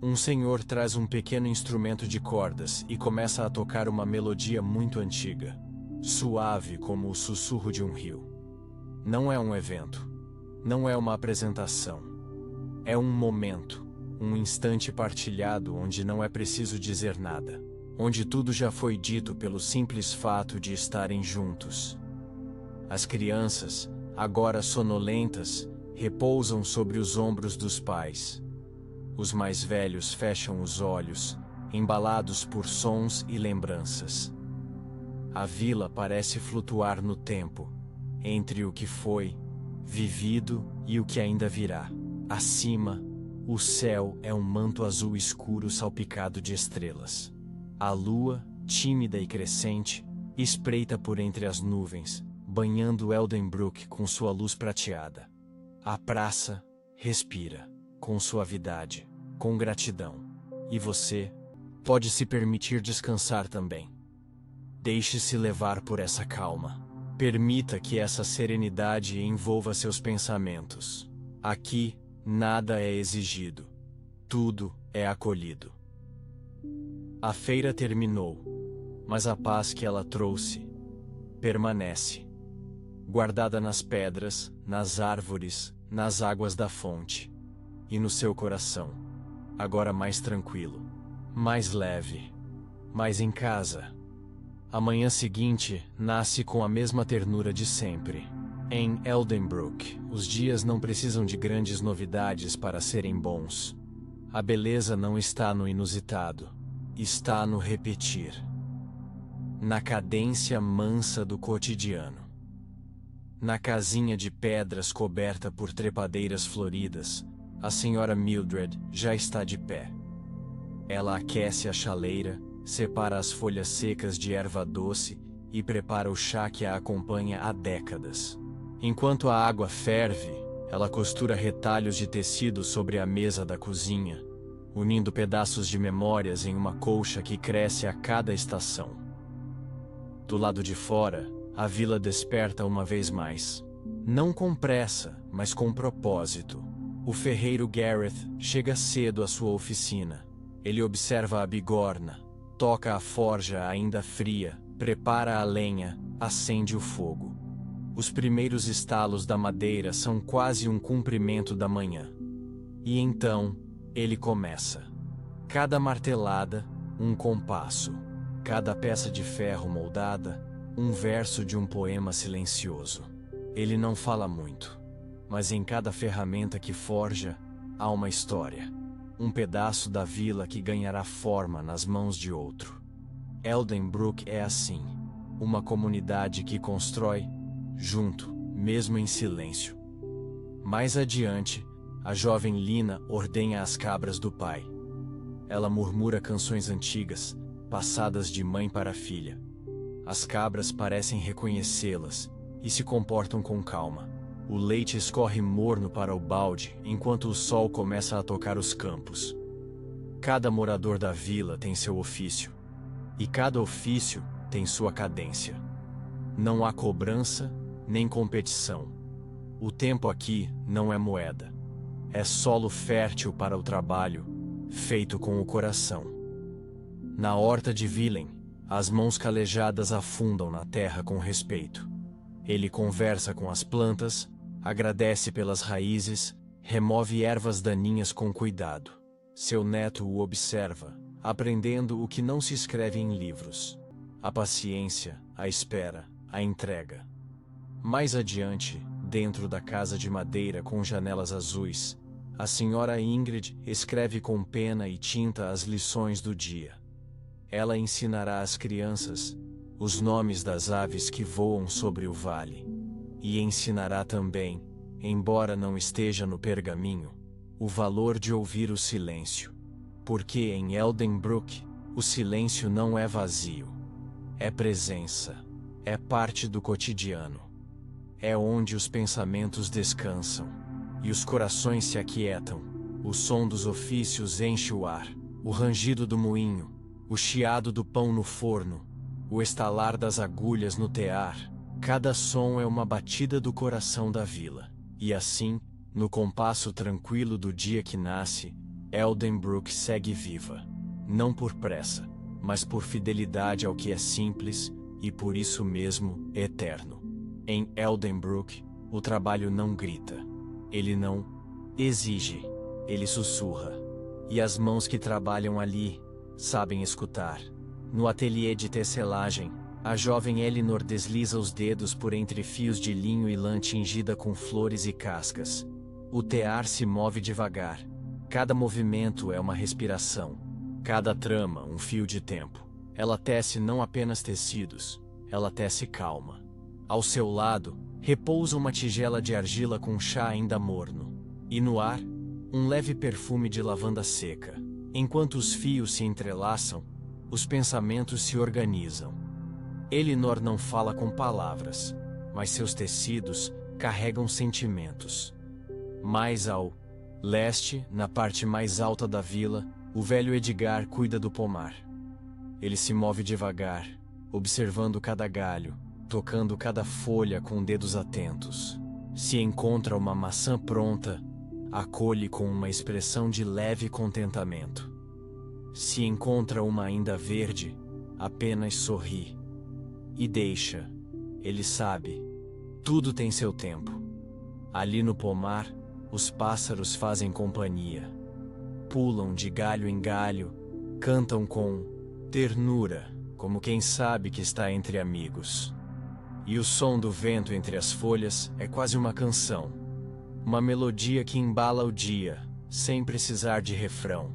Um senhor traz um pequeno instrumento de cordas e começa a tocar uma melodia muito antiga, suave como o sussurro de um rio. Não é um evento. Não é uma apresentação. É um momento, um instante partilhado onde não é preciso dizer nada. Onde tudo já foi dito pelo simples fato de estarem juntos. As crianças, agora sonolentas, repousam sobre os ombros dos pais. Os mais velhos fecham os olhos, embalados por sons e lembranças. A vila parece flutuar no tempo, entre o que foi vivido e o que ainda virá. Acima, o céu é um manto azul escuro salpicado de estrelas. A lua, tímida e crescente, espreita por entre as nuvens, banhando Eldenbrook com sua luz prateada. A praça respira, com suavidade, com gratidão. E você pode se permitir descansar também. Deixe-se levar por essa calma. Permita que essa serenidade envolva seus pensamentos. Aqui, nada é exigido. Tudo é acolhido. A feira terminou, mas a paz que ela trouxe permanece. Guardada nas pedras, nas árvores, nas águas da fonte. E no seu coração. Agora mais tranquilo. Mais leve. Mais em casa. A manhã seguinte nasce com a mesma ternura de sempre. Em Eldenbrook, os dias não precisam de grandes novidades para serem bons. A beleza não está no inusitado. Está no repetir. Na cadência mansa do cotidiano. Na casinha de pedras coberta por trepadeiras floridas, a senhora Mildred já está de pé. Ela aquece a chaleira, separa as folhas secas de erva doce e prepara o chá que a acompanha há décadas. Enquanto a água ferve, ela costura retalhos de tecido sobre a mesa da cozinha, unindo pedaços de memórias em uma colcha que cresce a cada estação. Do lado de fora, a vila desperta uma vez mais. Não com pressa, mas com propósito. O ferreiro Gareth chega cedo à sua oficina. Ele observa a bigorna, toca a forja ainda fria, prepara a lenha, acende o fogo. Os primeiros estalos da madeira são quase um cumprimento da manhã. E então, ele começa. Cada martelada, um compasso. Cada peça de ferro moldada, um verso de um poema silencioso. Ele não fala muito, mas em cada ferramenta que forja, há uma história. Um pedaço da vila que ganhará forma nas mãos de outro. Eldenbrook é assim. Uma comunidade que constrói, junto, mesmo em silêncio. Mais adiante, a jovem Lina ordenha as cabras do pai. Ela murmura canções antigas, passadas de mãe para filha. As cabras parecem reconhecê-las e se comportam com calma. O leite escorre morno para o balde enquanto o sol começa a tocar os campos. Cada morador da vila tem seu ofício. E cada ofício tem sua cadência. Não há cobrança, nem competição. O tempo aqui não é moeda. É solo fértil para o trabalho, feito com o coração. Na horta de Vilen, as mãos calejadas afundam na terra com respeito. Ele conversa com as plantas, agradece pelas raízes, remove ervas daninhas com cuidado. Seu neto o observa, aprendendo o que não se escreve em livros. A paciência, a espera, a entrega. Mais adiante, dentro da casa de madeira com janelas azuis, a senhora Ingrid escreve com pena e tinta as lições do dia. Ela ensinará às crianças os nomes das aves que voam sobre o vale. E ensinará também, embora não esteja no pergaminho, o valor de ouvir o silêncio. Porque em Eldenbrook, o silêncio não é vazio. É presença. É parte do cotidiano. É onde os pensamentos descansam. E os corações se aquietam. O som dos ofícios enche o ar. O rangido do moinho. O chiado do pão no forno. O estalar das agulhas no tear. Cada som é uma batida do coração da vila. E assim, no compasso tranquilo do dia que nasce, Eldenbrook segue viva. Não por pressa, mas por fidelidade ao que é simples, e por isso mesmo, eterno. Em Eldenbrook, o trabalho não grita. Ele não exige. Ele sussurra. E as mãos que trabalham ali, sabem escutar. No ateliê de tecelagem, a jovem Elinor desliza os dedos por entre fios de linho e lã tingida com flores e cascas. O tear se move devagar. Cada movimento é uma respiração. Cada trama, um fio de tempo. Ela tece não apenas tecidos, ela tece calma. Ao seu lado, repousa uma tigela de argila com chá ainda morno. E no ar, um leve perfume de lavanda seca. Enquanto os fios se entrelaçam, os pensamentos se organizam. Elinor não fala com palavras, mas seus tecidos carregam sentimentos. Mais ao leste, na parte mais alta da vila, o velho Edgar cuida do pomar. Ele se move devagar, observando cada galho, tocando cada folha com dedos atentos. Se encontra uma maçã pronta, acolhe com uma expressão de leve contentamento. Se encontra uma ainda verde, apenas sorri. E deixa Ele sabe. Tudo tem seu tempo. Ali no pomar, os pássaros fazem companhia. Pulam de galho em galho, cantam com ternura, como quem sabe que está entre amigos. E o som do vento entre as folhas é quase uma canção. Uma melodia que embala o dia, sem precisar de refrão.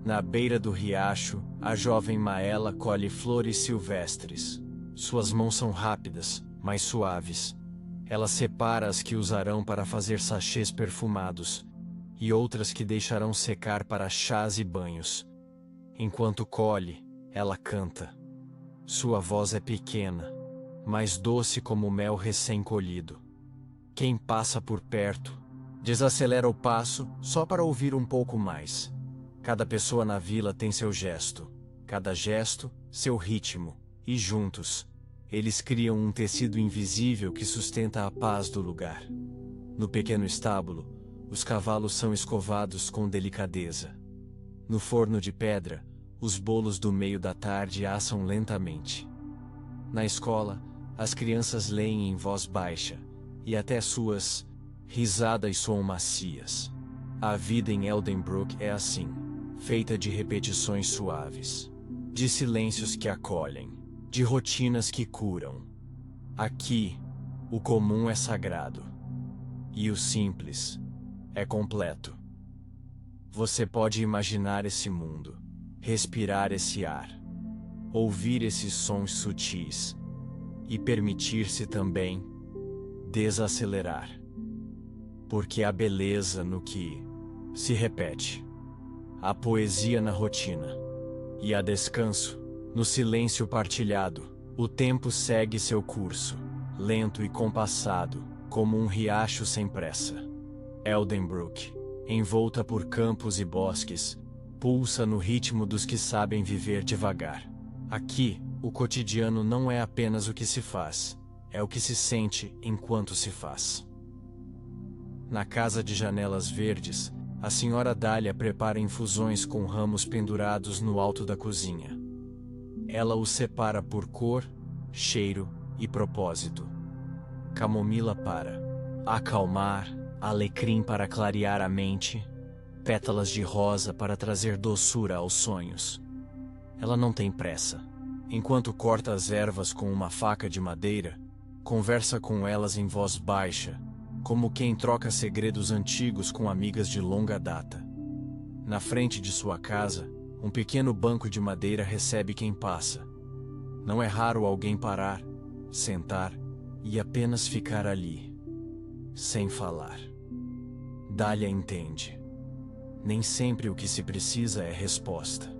Na beira do riacho, a jovem Maela colhe flores silvestres. Suas mãos são rápidas, mas suaves. Ela separa as que usarão para fazer sachês perfumados, e outras que deixarão secar para chás e banhos. Enquanto colhe, ela canta. Sua voz é pequena, mas doce como mel recém-colhido. Quem passa por perto, desacelera o passo só para ouvir um pouco mais. Cada pessoa na vila tem seu gesto, cada gesto, seu ritmo, e juntos, eles criam um tecido invisível que sustenta a paz do lugar. No pequeno estábulo, os cavalos são escovados com delicadeza. No forno de pedra, os bolos do meio da tarde assam lentamente. Na escola, as crianças leem em voz baixa, e até suas risadas soam macias. A vida em Eldenbrook é assim, feita de repetições suaves, de silêncios que acolhem, de rotinas que curam. Aqui, o comum é sagrado, e o simples é completo. Você pode imaginar esse mundo, respirar esse ar, ouvir esses sons sutis, e permitir-se também desacelerar. Porque há beleza no que se repete, há poesia na rotina, e há descanso no silêncio partilhado. O tempo segue seu curso, lento e compassado, como um riacho sem pressa. Eldenbrook, envolta por campos e bosques, pulsa no ritmo dos que sabem viver devagar. Aqui, o cotidiano não é apenas o que se faz, é o que se sente enquanto se faz. Na casa de janelas verdes, a senhora Dália prepara infusões com ramos pendurados no alto da cozinha. Ela os separa por cor, cheiro e propósito. Camomila para acalmar, alecrim para clarear a mente, pétalas de rosa para trazer doçura aos sonhos. Ela não tem pressa. Enquanto corta as ervas com uma faca de madeira, conversa com elas em voz baixa, como quem troca segredos antigos com amigas de longa data. Na frente de sua casa, um pequeno banco de madeira recebe quem passa. Não é raro alguém parar, sentar e apenas ficar ali, sem falar. Dália entende. Nem sempre o que se precisa é resposta.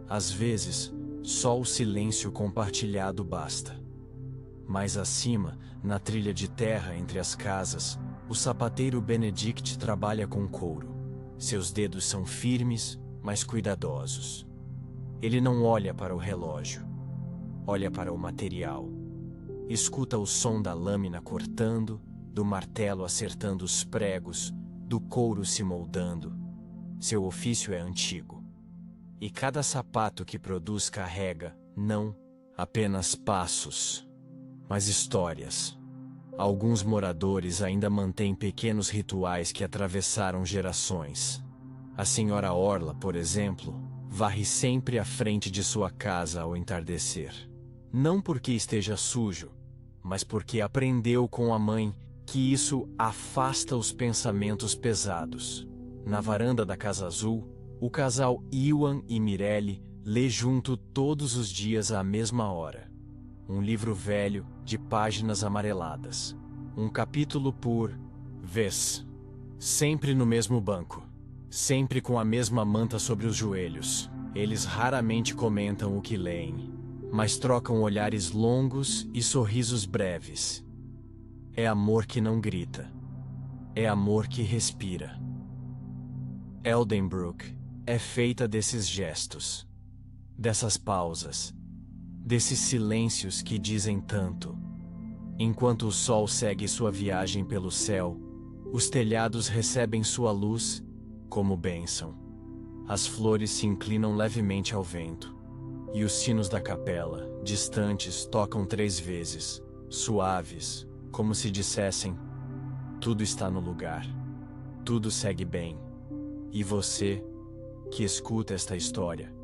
Às vezes, só o silêncio compartilhado basta. Mais acima, na trilha de terra entre as casas, o sapateiro Benedict trabalha com couro. Seus dedos são firmes, mas cuidadosos. Ele não olha para o relógio. Olha para o material. Escuta o som da lâmina cortando, do martelo acertando os pregos, do couro se moldando. Seu ofício é antigo. E cada sapato que produz carrega, não apenas passos, mas histórias. Alguns moradores ainda mantêm pequenos rituais que atravessaram gerações. A senhora Orla, por exemplo, varre sempre à frente de sua casa ao entardecer. Não porque esteja sujo, mas porque aprendeu com a mãe que isso afasta os pensamentos pesados. Na varanda da Casa Azul, o casal Iwan e Mirelle lê junto todos os dias à mesma hora. Um livro velho, de páginas amareladas. Um capítulo por vez. Sempre no mesmo banco. Sempre com a mesma manta sobre os joelhos. Eles raramente comentam o que leem, mas trocam olhares longos e sorrisos breves. É amor que não grita. É amor que respira. Eldenbrook é feita desses gestos, dessas pausas, desses silêncios que dizem tanto. Enquanto o sol segue sua viagem pelo céu, os telhados recebem sua luz como bênção. As flores se inclinam levemente ao vento, e os sinos da capela, distantes, tocam 3 vezes, suaves, como se dissessem: tudo está no lugar, tudo segue bem. E você, que escuta esta história,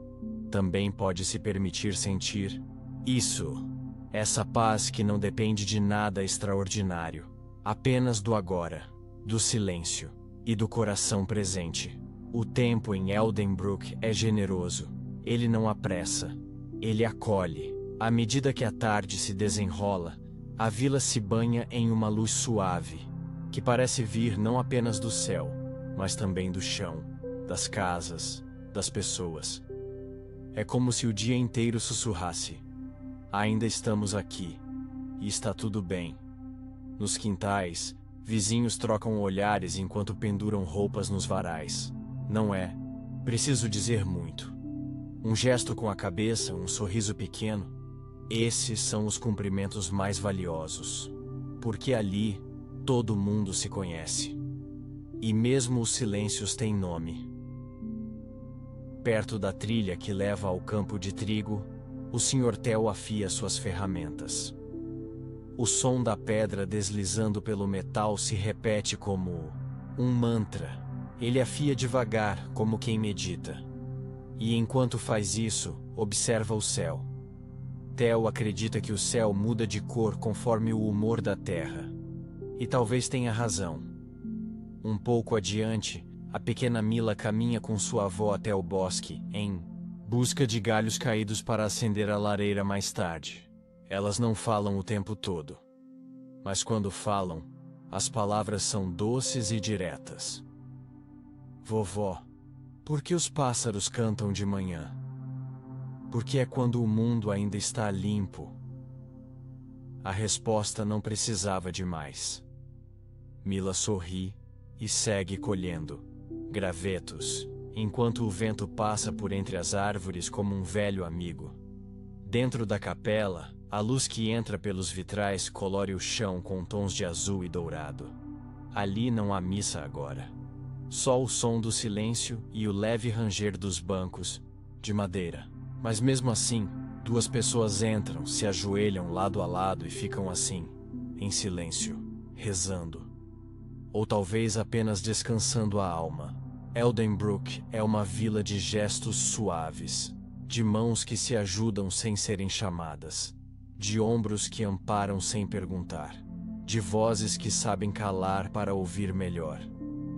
também pode se permitir sentir isso, essa paz que não depende de nada extraordinário, apenas do agora, do silêncio e do coração presente. O tempo em Eldenbrook é generoso, ele não apressa, ele acolhe. À medida que a tarde se desenrola, a vila se banha em uma luz suave, que parece vir não apenas do céu, mas também do chão, das casas, das pessoas. É como se o dia inteiro sussurrasse: ainda estamos aqui, e está tudo bem. Nos quintais, vizinhos trocam olhares enquanto penduram roupas nos varais. Não é preciso dizer muito. Um gesto com a cabeça, um sorriso pequeno, esses são os cumprimentos mais valiosos. Porque ali, todo mundo se conhece. E mesmo os silêncios têm nome. Perto da trilha que leva ao campo de trigo, o Sr. Tel afia suas ferramentas. O som da pedra deslizando pelo metal se repete como um mantra. Ele afia devagar, como quem medita. E enquanto faz isso, observa o céu. Tel acredita que o céu muda de cor conforme o humor da terra. E talvez tenha razão. Um pouco adiante, a pequena Mila caminha com sua avó até o bosque, em busca de galhos caídos para acender a lareira mais tarde. Elas não falam o tempo todo. Mas quando falam, as palavras são doces e diretas. Vovó, por que os pássaros cantam de manhã? Porque é quando o mundo ainda está limpo. A resposta não precisava de mais. Mila sorri e segue colhendo gravetos, enquanto o vento passa por entre as árvores como um velho amigo. Dentro da capela, a luz que entra pelos vitrais colore o chão com tons de azul e dourado. Ali não há missa agora. Só o som do silêncio e o leve ranger dos bancos, de madeira. Mas mesmo assim, duas pessoas entram, se ajoelham lado a lado e ficam assim, em silêncio, rezando. Ou talvez apenas descansando a alma. Eldenbrook é uma vila de gestos suaves, de mãos que se ajudam sem serem chamadas, de ombros que amparam sem perguntar, de vozes que sabem calar para ouvir melhor.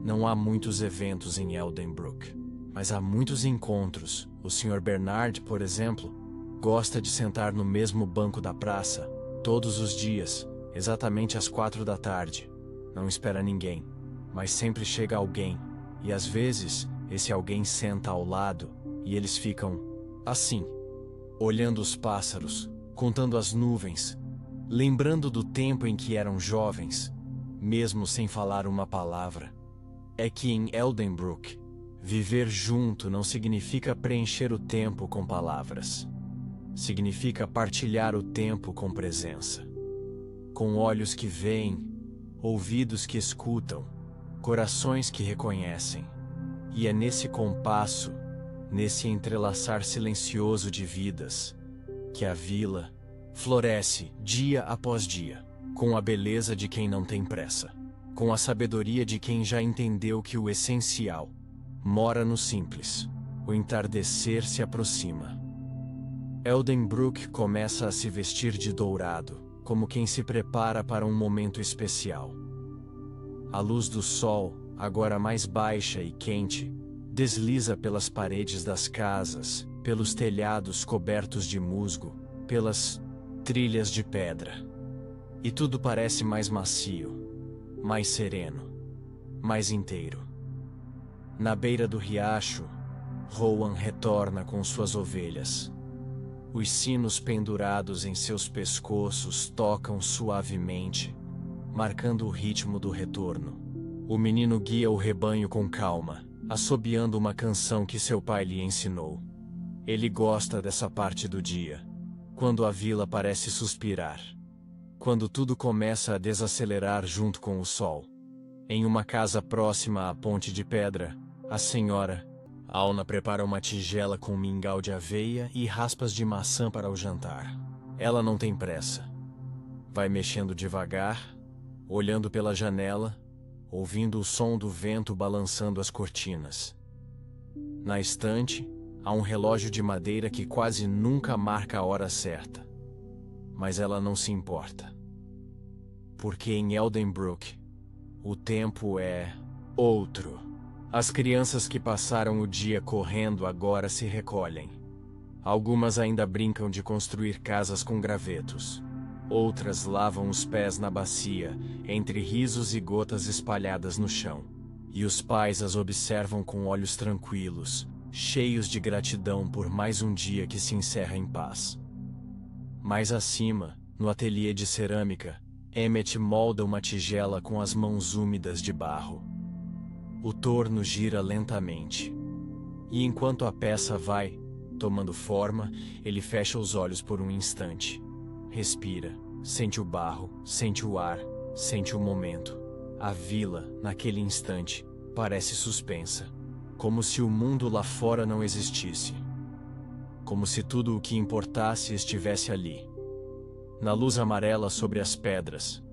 Não há muitos eventos em Eldenbrook, mas há muitos encontros. O Sr. Bernard, por exemplo, gosta de sentar no mesmo banco da praça, todos os dias, exatamente às 4 da tarde. Não espera ninguém, mas sempre chega alguém, e às vezes, esse alguém senta ao lado, e eles ficam assim, olhando os pássaros, contando as nuvens, lembrando do tempo em que eram jovens, mesmo sem falar uma palavra. É que em Eldenbrook, viver junto não significa preencher o tempo com palavras. Significa partilhar o tempo com presença. Com olhos que veem, ouvidos que escutam, corações que reconhecem. E é nesse compasso, nesse entrelaçar silencioso de vidas, que a vila floresce dia após dia, com a beleza de quem não tem pressa, com a sabedoria de quem já entendeu que o essencial mora no simples. O entardecer se aproxima. Eldenbrook começa a se vestir de dourado, como quem se prepara para um momento especial. A luz do sol, agora mais baixa e quente, desliza pelas paredes das casas, pelos telhados cobertos de musgo, pelas trilhas de pedra. E tudo parece mais macio, mais sereno, mais inteiro. Na beira do riacho, Rowan retorna com suas ovelhas. Os sinos pendurados em seus pescoços tocam suavemente, marcando o ritmo do retorno. O menino guia o rebanho com calma, assobiando uma canção que seu pai lhe ensinou. Ele gosta dessa parte do dia, quando a vila parece suspirar, quando tudo começa a desacelerar junto com o sol. Em uma casa próxima à ponte de pedra, a senhora Alna prepara uma tigela com mingau de aveia e raspas de maçã para o jantar. Ela não tem pressa. Vai mexendo devagar, olhando pela janela, ouvindo o som do vento balançando as cortinas. Na estante, há um relógio de madeira que quase nunca marca a hora certa. Mas ela não se importa. Porque em Eldenbrook, o tempo é outro. As crianças que passaram o dia correndo agora se recolhem. Algumas ainda brincam de construir casas com gravetos. Outras lavam os pés na bacia, entre risos e gotas espalhadas no chão. E os pais as observam com olhos tranquilos, cheios de gratidão por mais um dia que se encerra em paz. Mais acima, no ateliê de cerâmica, Emmett molda uma tigela com as mãos úmidas de barro. O torno gira lentamente. E enquanto a peça vai tomando forma, ele fecha os olhos por um instante. Respira, sente o barro, sente o ar, sente o momento. A vila, naquele instante, parece suspensa. Como se o mundo lá fora não existisse. Como se tudo o que importasse estivesse ali. Na luz amarela sobre as pedras.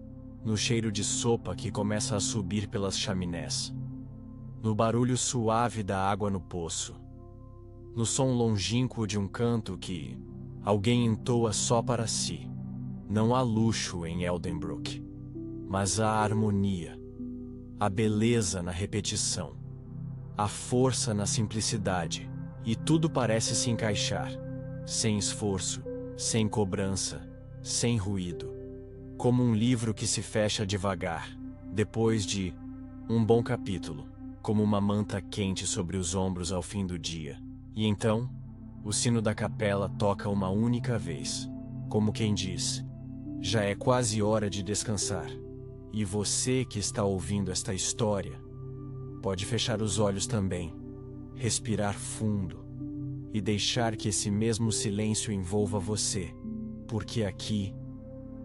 No cheiro de sopa que começa a subir pelas chaminés. No barulho suave da água no poço. No som longínquo de um canto que alguém entoa só para si. Não há luxo em Eldenbrook, mas há harmonia, a beleza na repetição, a força na simplicidade, e tudo parece se encaixar, sem esforço, sem cobrança, sem ruído, como um livro que se fecha devagar, depois de um bom capítulo, como uma manta quente sobre os ombros ao fim do dia. E então, o sino da capela toca uma única vez, como quem diz: já é quase hora de descansar. E você que está ouvindo esta história, pode fechar os olhos também, respirar fundo, e deixar que esse mesmo silêncio envolva você, porque aqui,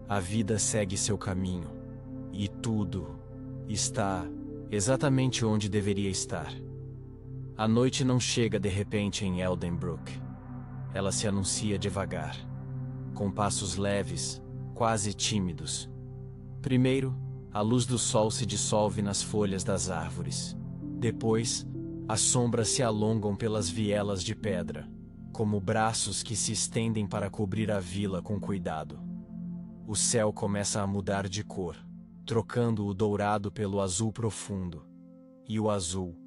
a vida segue seu caminho, e tudo está exatamente onde deveria estar. A noite não chega de repente em Eldenbrook. Ela se anuncia devagar, com passos leves, quase tímidos. Primeiro, a luz do sol se dissolve nas folhas das árvores. Depois, as sombras se alongam pelas vielas de pedra, como braços que se estendem para cobrir a vila com cuidado. O céu começa a mudar de cor, trocando o dourado pelo azul profundo, e o azul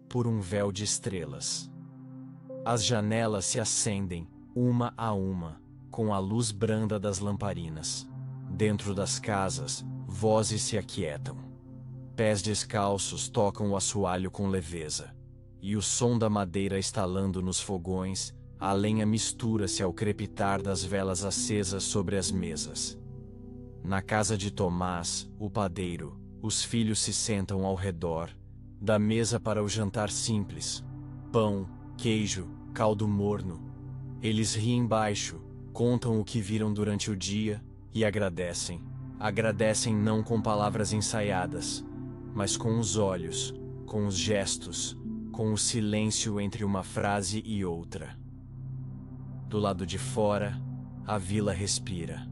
por um véu de estrelas. As janelas se acendem, uma a uma, com a luz branda das lamparinas. Dentro das casas, vozes se aquietam. Pés descalços tocam o assoalho com leveza. E o som da madeira estalando nos fogões, a lenha mistura-se ao crepitar das velas acesas sobre as mesas. Na casa de Tomás, o padeiro, os filhos se sentam ao redor da mesa para o jantar simples. Pão, queijo, caldo morno. Eles riem baixo, contam o que viram durante o dia e agradecem. Agradecem não com palavras ensaiadas, mas com os olhos, com os gestos, com o silêncio entre uma frase e outra. Do lado de fora, a vila respira,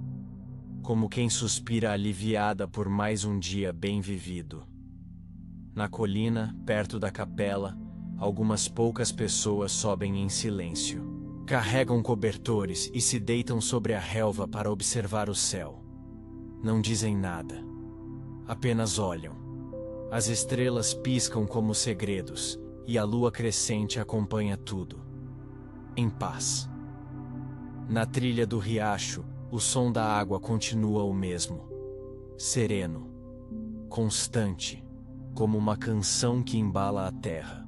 como quem suspira aliviada por mais um dia bem vivido. Na colina, perto da capela, algumas poucas pessoas sobem em silêncio. Carregam cobertores e se deitam sobre a relva para observar o céu. Não dizem nada. Apenas olham. As estrelas piscam como segredos, e a lua crescente acompanha tudo. Em paz. Na trilha do riacho, o som da água continua o mesmo. Sereno. Constante. Como uma canção que embala a terra.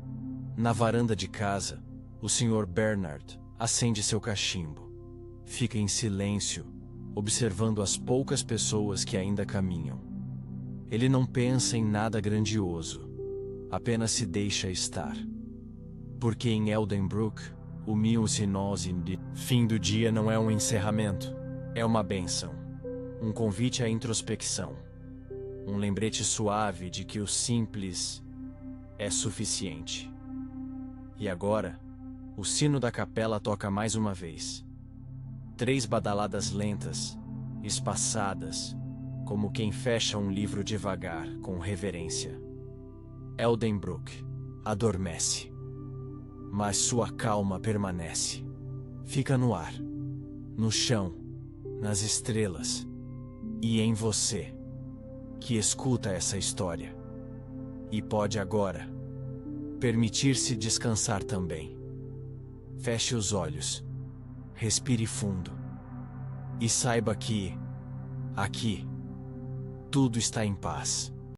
Na varanda de casa, o Sr. Bernard acende seu cachimbo. Fica em silêncio, observando as poucas pessoas que ainda caminham. Ele não pensa em nada grandioso, apenas se deixa estar. Porque em Eldenbrook, o de fim do dia não é um encerramento, é uma bênção, um convite à introspecção. Um lembrete suave de que o simples é suficiente. E agora, o sino da capela toca mais uma vez. 3 badaladas lentas, espaçadas, como quem fecha um livro devagar, com reverência. Eldenbrook adormece, mas sua calma permanece. Fica no ar, no chão, nas estrelas e em você, que escuta essa história. E pode agora permitir-se descansar também. Feche os olhos, respire fundo e saiba que, aqui, tudo está em paz.